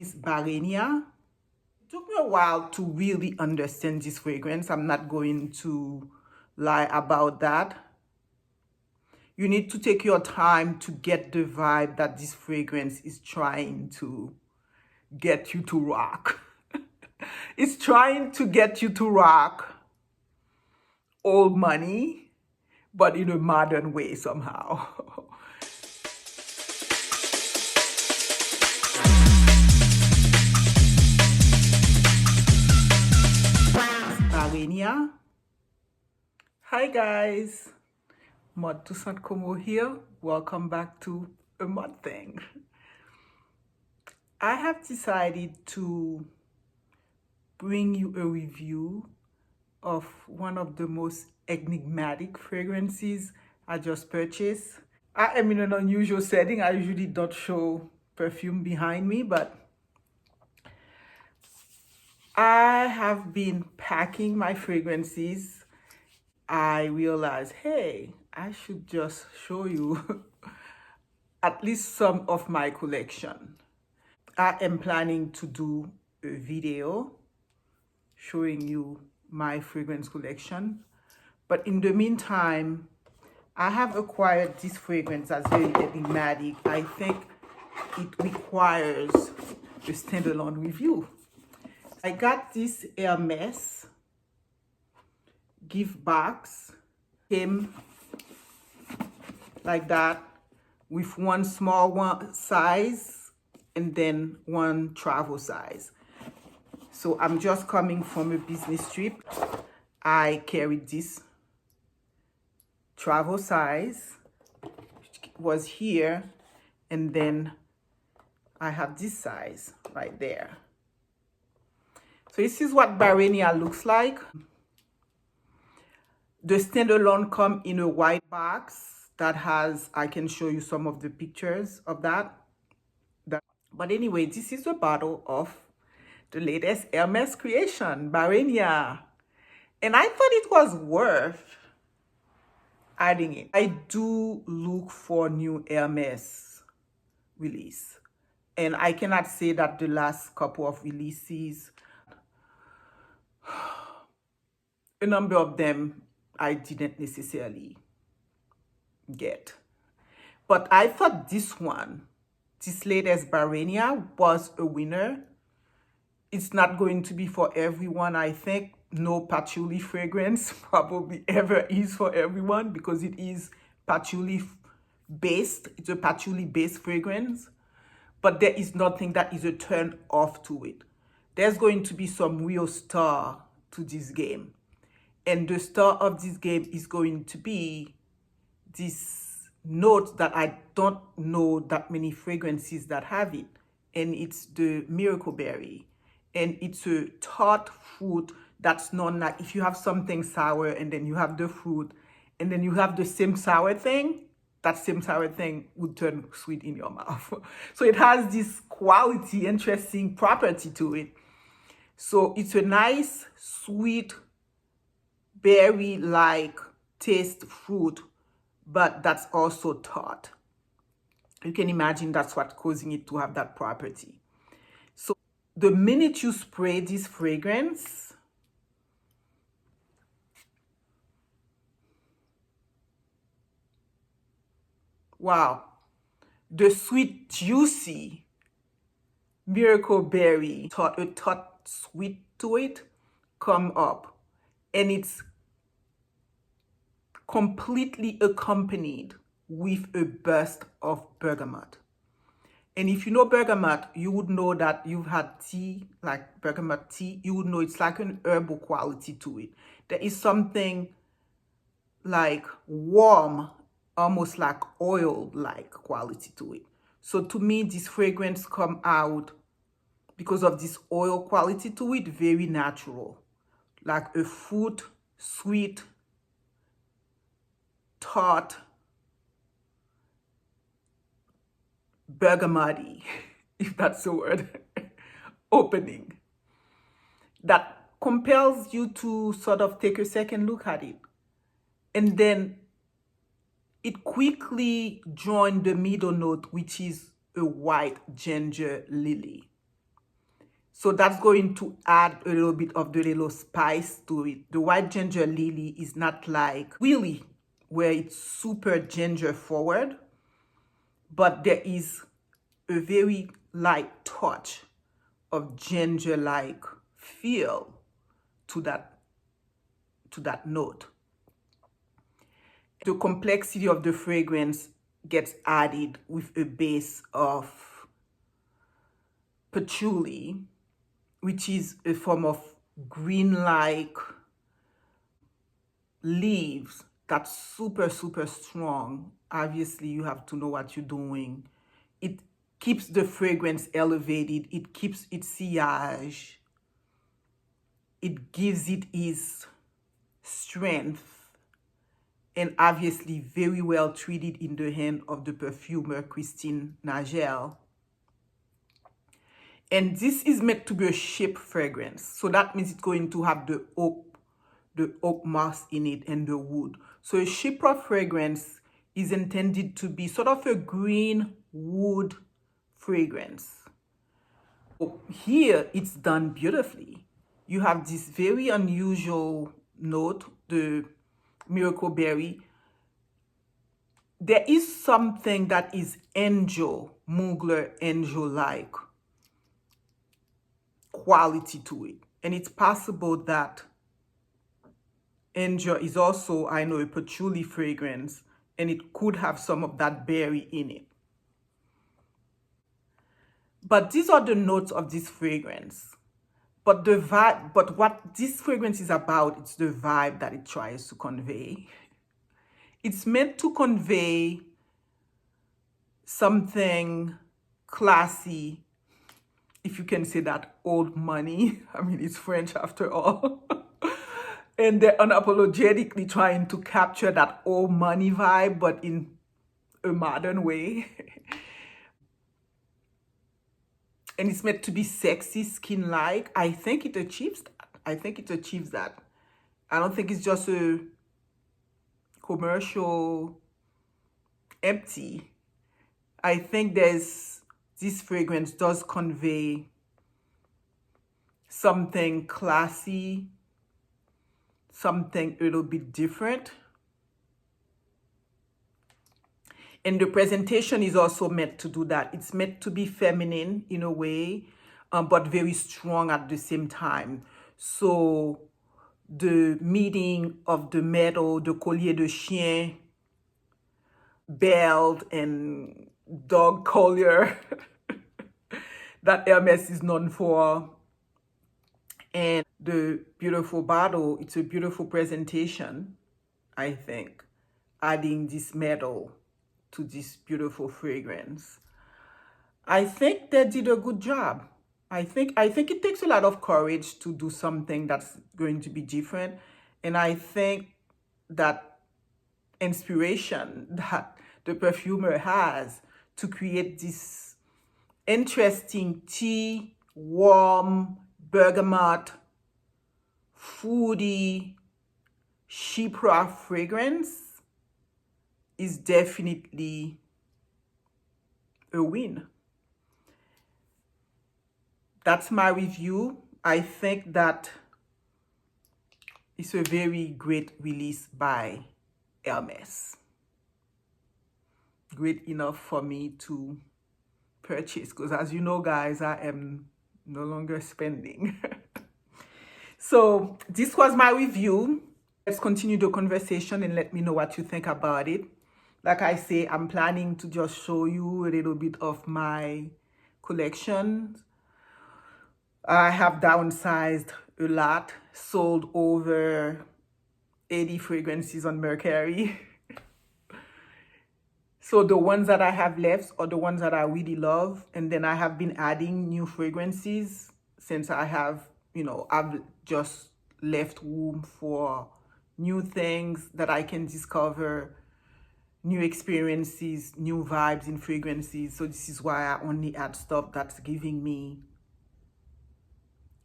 It's Barénia. It took me a while to really understand this fragrance. I'm not going to lie about that. You need to take your time to get the vibe that this fragrance is trying to get you to rock. It's trying to get you to rock old money, but in a modern way somehow. Barénia. Hi guys, Mod Toussaint Como here. Welcome back to a Mod Thing. I have decided to bring you a review of one of the most enigmatic fragrances I just purchased. I am in an unusual setting. I usually don't show perfume behind me, but I have been packing my fragrances. I realized, hey, I should just show you at least some of my collection. I am planning to do a video showing you my fragrance collection. But in the meantime, I have acquired this fragrance that's very enigmatic. I think it requires a standalone review. I got this Hermes gift box. Came like that with one small size and then one travel size. So I'm just coming from a business trip. I carried this travel size, which was here, and then I have this size right there. So this is what Barénia looks like. The standalone come in a white box that has, I can show you some of the pictures of that. But anyway, this is a bottle of the latest Hermes creation, Barénia. And I thought it was worth adding it. I do look for new Hermes release. And I cannot say that the last couple of releases, a number of them I didn't necessarily get. But I thought this one, this latest Barénia, was a winner. It's not going to be for everyone, I think. No patchouli fragrance probably ever is for everyone because it is patchouli based. It's a patchouli based fragrance. But there is nothing that is a turn off to it. There's going to be some real star to this game. And the star of this game is going to be this note that I don't know that many fragrances that have it. And it's the miracle berry. And it's a tart fruit that's known like if you have something sour and then you have the fruit and then you have the same sour thing, that same sour thing would turn sweet in your mouth. So it has this quality, interesting property to it. So it's a nice, sweet, berry-like taste fruit, but that's also tart. You can imagine that's what's causing it to have that property. So the minute you spray this fragrance, wow, the sweet, juicy miracle berry, a tart sweet to it, come up. And it's completely accompanied with a burst of bergamot. And if you know bergamot, you would know that you've had tea, like bergamot tea, you would know it's like an herbal quality to it. There is something like warm, almost like oil-like quality to it. So to me, this fragrance come out because of this oil quality to it, very natural. Like a fruit, sweet, tart, bergamoty, if that's the word, opening. That compels you to sort of take a second look at it. And then it quickly joined the middle note, which is a white ginger lily. So that's going to add a little bit of the little spice to it. The white ginger lily is not like really where it's super ginger forward, but there is a very light touch of ginger-like feel to that note. The complexity of the fragrance gets added with a base of patchouli, which is a form of green-like leaves that's super, super strong. Obviously, you have to know what you're doing. It keeps the fragrance elevated. It keeps its sillage. It gives it its strength, and obviously very well treated in the hand of the perfumer Christine Nagel. And this is meant to be a ship fragrance. So that means it's going to have the oak moss in it and the wood. So a Chypre fragrance is intended to be sort of a green wood fragrance. So here it's done beautifully. You have this very unusual note, the miracle berry. There is something that is angel, Mugler angel-like quality to it. And it's possible that angel is also, I know, a patchouli fragrance, and it could have some of that berry in it. But these are the notes of this fragrance. But the vibe, but what this fragrance is about, it's the vibe that it tries to convey. It's meant to convey something classy, if you can say that, old money. I mean, it's French after all. And they're unapologetically trying to capture that old money vibe, but in a modern way. And it's meant to be sexy, skin-like. I think it achieves that. I think it achieves that. I don't think it's just a commercial empty. I think this fragrance does convey something classy, something a little bit different. And the presentation is also meant to do that. It's meant to be feminine in a way, but very strong at the same time. So the meeting of the metal, the collier de chien, belt, and dog collar that Hermes is known for, and the beautiful bottle, it's a beautiful presentation, I think, adding this metal to this beautiful fragrance. I think they did a good job. I think it takes a lot of courage to do something that's going to be different. And I think that inspiration that the perfumer has to create this interesting tea, warm, bergamot, foody, Chypre fragrance is definitely a win. That's my review. I think that it's a very great release by Hermes. Great enough for me to purchase, because as you know, guys, I am no longer spending. So this was my review. Let's continue the conversation and let me know what you think about it. Like I say, I'm planning to just show you a little bit of my collection. I have downsized a lot, sold over 80 fragrances on Mercari. So the ones that I have left are the ones that I really love. And then I have been adding new fragrances since I have, I've just left room for new things that I can discover, new experiences, new vibes in fragrances. So this is why I only add stuff that's giving me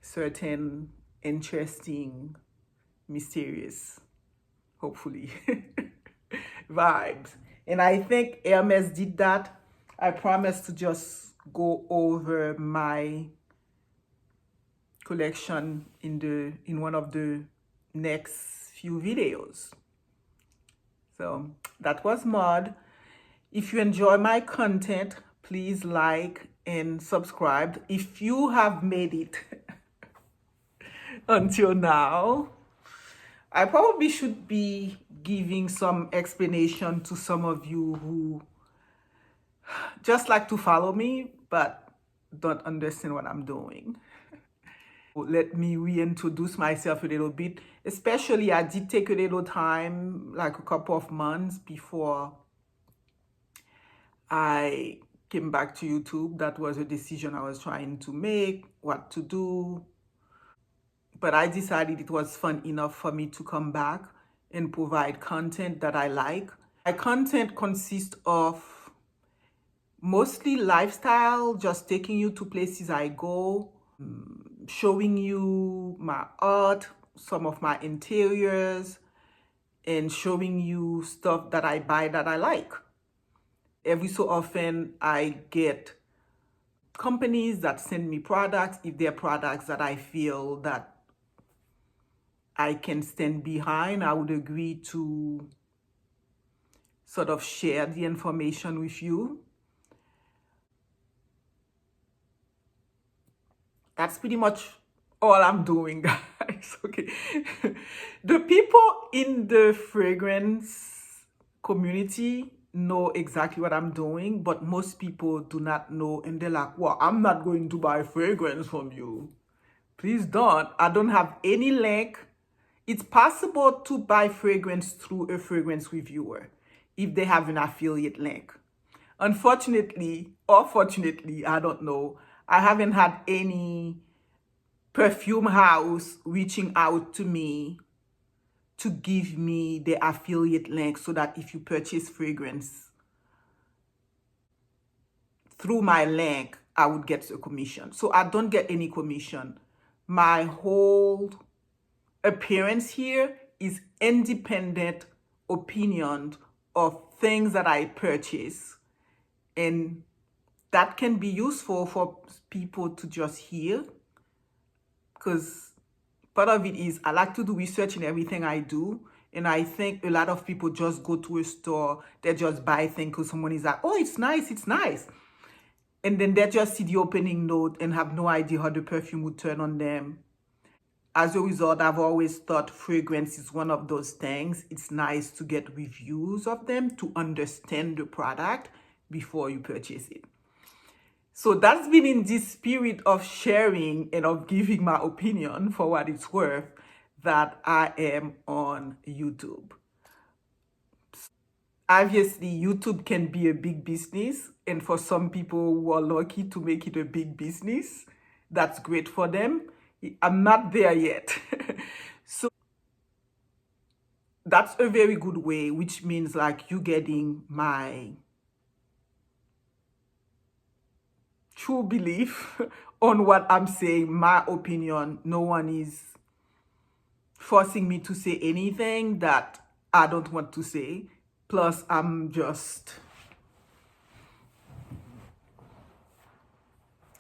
certain interesting, mysterious, hopefully, vibes. And I think Hermes did that. I promised to just go over my collection in one of the next few videos. So that was Maud. If you enjoy my content, please like and subscribe. If you have made it until now, I probably should be giving some explanation to some of you who just like to follow me, but don't understand what I'm doing. Let me reintroduce myself a little bit. Especially, I did take a little time, like a couple of months before I came back to YouTube. That was a decision I was trying to make, what to do. But I decided it was fun enough for me to come back and provide content that I like. My content consists of mostly lifestyle, just taking you to places I go, showing you my art, some of my interiors, and showing you stuff that I buy that I like. Every so often, I get companies that send me products. If they're products that I feel that I can stand behind, I would agree to sort of share the information with you. That's pretty much all I'm doing, guys. Okay. The people in the fragrance community know exactly what I'm doing, but most people do not know, and they're like, well, I'm not going to buy fragrance from you. Please don't. I don't have any link. It's possible to buy fragrance through a fragrance reviewer if they have an affiliate link. Unfortunately, or fortunately, I don't know, I haven't had any perfume house reaching out to me to give me the affiliate link so that if you purchase fragrance through my link, I would get a commission. So I don't get any commission. My whole appearance here is independent opinion of things that I purchase, and that can be useful for people to just hear, because part of it is I like to do research in everything I do. And I think a lot of people just go to a store, they just buy things because someone is like, oh, it's nice, it's nice. And then they just see the opening note and have no idea how the perfume would turn on them. As a result, I've always thought fragrance is one of those things. It's nice to get reviews of them to understand the product before you purchase it. So that's been in this spirit of sharing and of giving my opinion for what it's worth that I am on YouTube. Obviously, YouTube can be a big business, and for some people who are lucky to make it a big business, that's great for them. I'm not there yet. So that's a very good way, which means like you getting my true belief on what I'm saying, my opinion. No one is forcing me to say anything that I don't want to say. Plus, I'm just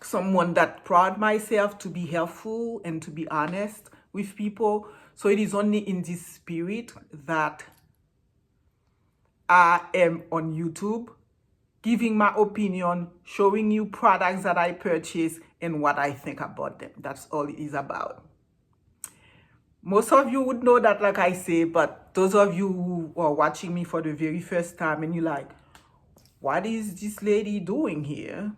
someone that proud myself to be helpful and to be honest with people. So it is only in this spirit that I am on YouTube, giving my opinion, showing you products that I purchase and what I think about them. That's all it is about. Most of you would know that, like I say, but those of you who are watching me for the very first time and you're like, what is this lady doing here?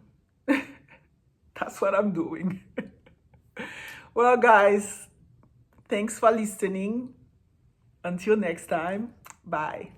That's what I'm doing. Well, guys, thanks for listening. Until next time, bye.